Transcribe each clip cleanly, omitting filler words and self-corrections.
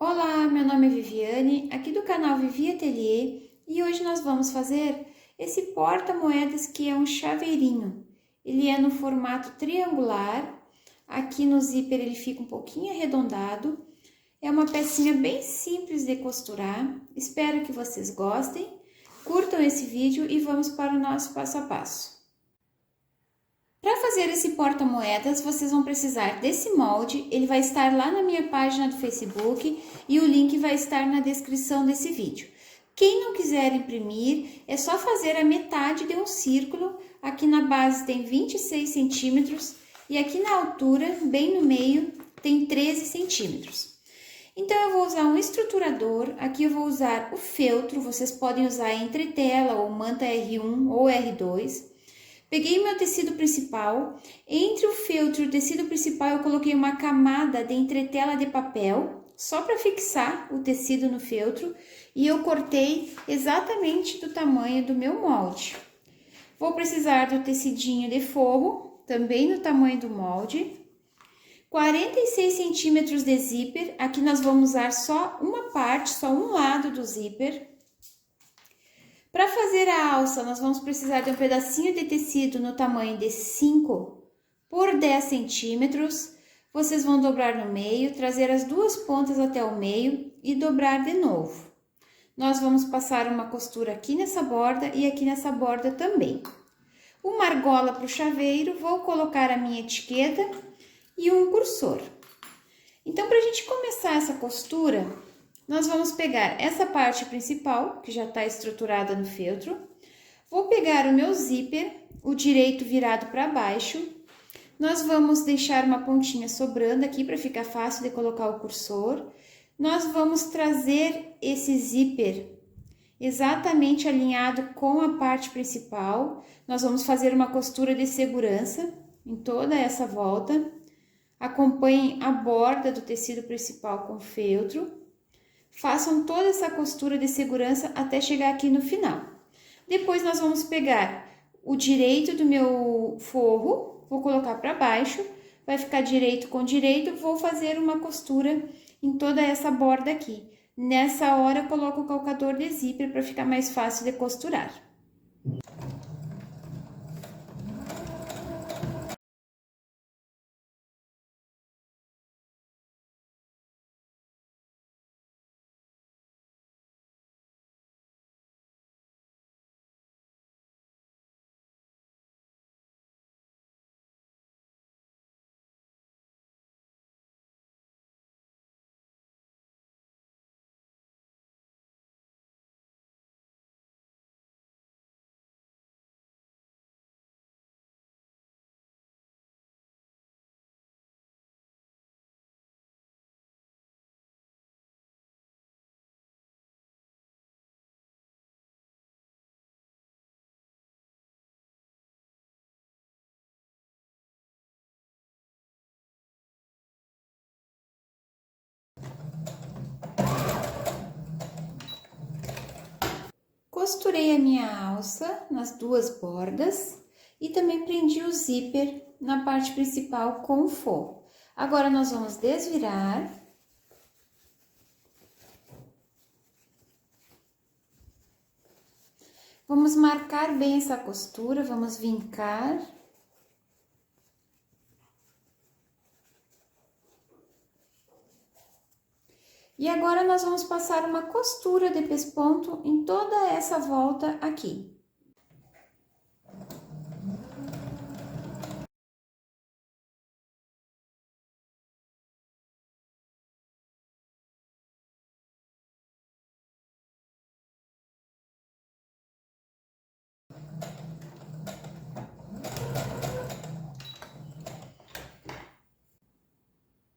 Olá, meu nome é Viviane, aqui do canal Vivi Ateliê, e hoje nós vamos fazer esse porta-moedas que é um chaveirinho. Ele é no formato triangular, aqui no zíper ele fica um pouquinho arredondado. É uma pecinha bem simples de costurar, espero que vocês gostem. Curtam esse vídeo e vamos para o nosso passo a passo. Para fazer esse porta-moedas, vocês vão precisar desse molde, ele vai estar lá na minha página do Facebook e o link vai estar na descrição desse vídeo. Quem não quiser imprimir, é só fazer a metade de um círculo, aqui na base tem 26 centímetros e aqui na altura, bem no meio, tem 13 centímetros. Então, eu vou usar um estruturador, aqui eu vou usar o feltro, vocês podem usar entretela ou manta R1 ou R2. Peguei meu tecido principal, entre o feltro e o tecido principal eu coloquei uma camada de entretela de papel, só para fixar o tecido no feltro, e eu cortei exatamente do tamanho do meu molde. Vou precisar do tecidinho de forro, também no tamanho do molde. 46 centímetros de zíper, aqui nós vamos usar só uma parte, só um lado do zíper. Para fazer a alça, nós vamos precisar de um pedacinho de tecido no tamanho de 5 por 10 centímetros. Vocês vão dobrar no meio, trazer as duas pontas até o meio e dobrar de novo. Nós vamos passar uma costura aqui nessa borda e aqui nessa borda também. Uma argola para o chaveiro, vou colocar a minha etiqueta e um cursor. Então, para a gente começar essa costura, nós vamos pegar essa parte principal, que já está estruturada no feltro. Vou pegar o meu zíper, o direito virado para baixo. Nós vamos deixar uma pontinha sobrando aqui para ficar fácil de colocar o cursor. Nós vamos trazer esse zíper exatamente alinhado com a parte principal. Nós vamos fazer uma costura de segurança em toda essa volta. Acompanhem a borda do tecido principal com feltro. Façam toda essa costura de segurança até chegar aqui no final. Depois, nós vamos pegar o direito do meu forro, vou colocar para baixo, vai ficar direito com direito, vou fazer uma costura em toda essa borda aqui. Nessa hora, eu coloco o calcador de zíper para ficar mais fácil de costurar. Costurei a minha alça nas duas bordas e também prendi o zíper na parte principal com o forro. Agora, nós vamos desvirar. Vamos marcar bem essa costura, vamos vincar. E agora, nós vamos passar uma costura de pesponto em toda essa volta aqui.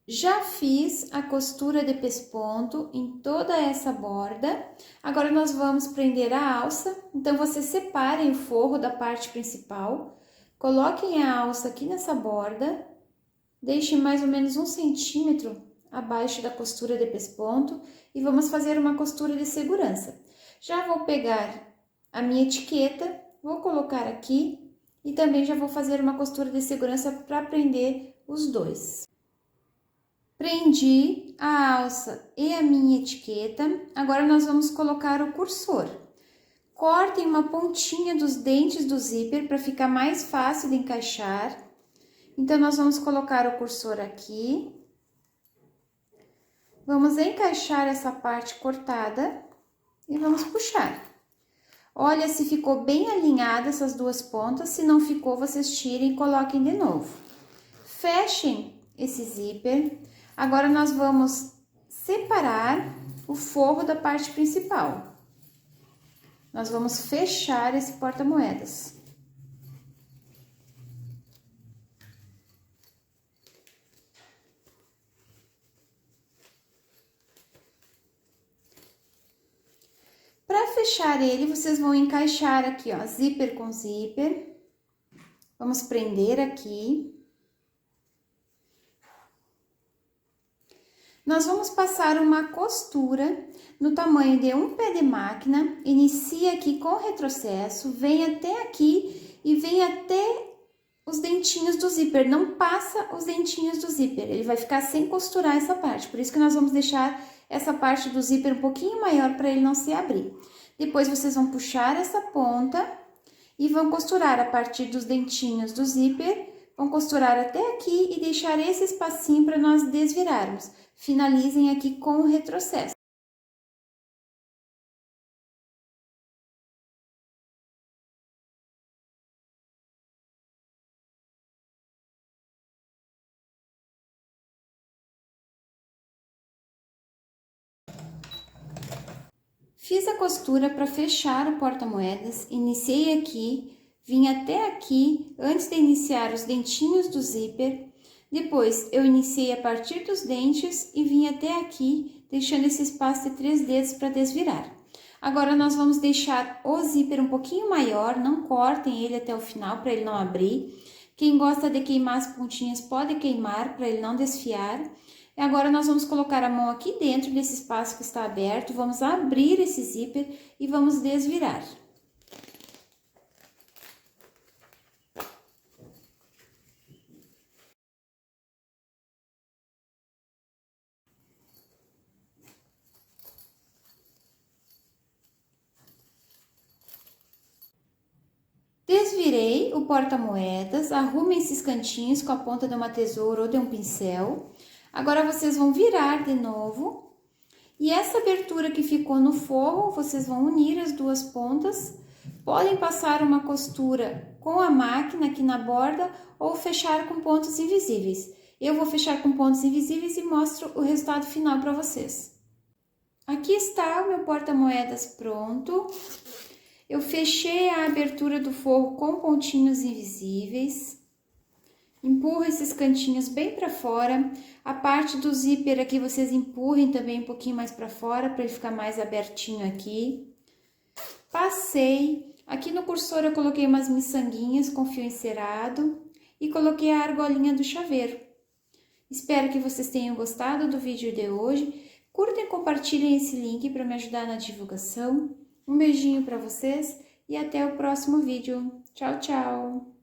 Já fiz a costura de pesponto em toda essa borda. Agora, nós vamos prender a alça. Então, vocês separem o forro da parte principal. Coloquem a alça aqui nessa borda. Deixem mais ou menos 1 centímetro abaixo da costura de pesponto. E vamos fazer uma costura de segurança. Já vou pegar a minha etiqueta, vou colocar aqui. E também já vou fazer uma costura de segurança para prender os dois. Prendi a alça e a minha etiqueta. Agora nós vamos colocar o cursor. Cortem uma pontinha dos dentes do zíper para ficar mais fácil de encaixar. Então, nós vamos colocar o cursor aqui. Vamos encaixar essa parte cortada e vamos puxar. Olha se ficou bem alinhada essas duas pontas. Se não ficou, vocês tirem e coloquem de novo. Fechem esse zíper. Agora, nós vamos separar o forro da parte principal. Nós vamos fechar esse porta-moedas. Para fechar ele, vocês vão encaixar aqui, ó, zíper com zíper. Vamos prender aqui. Nós vamos passar uma costura no tamanho de um pé de máquina. Inicia aqui com retrocesso, vem até aqui e vem até os dentinhos do zíper. Não passa os dentinhos do zíper, ele vai ficar sem costurar essa parte. Por isso que nós vamos deixar essa parte do zíper um pouquinho maior para ele não se abrir. Depois, vocês vão puxar essa ponta e vão costurar a partir dos dentinhos do zíper. Vão costurar até aqui e deixar esse espacinho para nós desvirarmos. Finalizem aqui com o retrocesso. Fiz a costura para fechar o porta-moedas, iniciei aqui, vim até aqui antes de iniciar os dentinhos do zíper. Depois, eu iniciei a partir dos dentes e vim até aqui, deixando esse espaço de 3 dedos para desvirar. Agora, nós vamos deixar o zíper um pouquinho maior, não cortem ele até o final para ele não abrir. Quem gosta de queimar as pontinhas pode queimar para ele não desfiar. E agora, nós vamos colocar a mão aqui dentro desse espaço que está aberto, vamos abrir esse zíper e vamos desvirar. Desvirei o porta-moedas, arrumem esses cantinhos com a ponta de uma tesoura ou de um pincel. Agora, vocês vão virar de novo. E essa abertura que ficou no forro, vocês vão unir as duas pontas. Podem passar uma costura com a máquina aqui na borda ou fechar com pontos invisíveis. Eu vou fechar com pontos invisíveis e mostro o resultado final para vocês. Aqui está o meu porta-moedas pronto. Eu fechei a abertura do forro com pontinhos invisíveis. Empurro esses cantinhos bem para fora. A parte do zíper aqui vocês empurrem também um pouquinho mais para fora, para ele ficar mais abertinho aqui. Passei. Aqui no cursor eu coloquei umas miçanguinhas com fio encerado e coloquei a argolinha do chaveiro. Espero que vocês tenham gostado do vídeo de hoje. Curtem e compartilhem esse link para me ajudar na divulgação. Um beijinho para vocês e até o próximo vídeo. Tchau, tchau!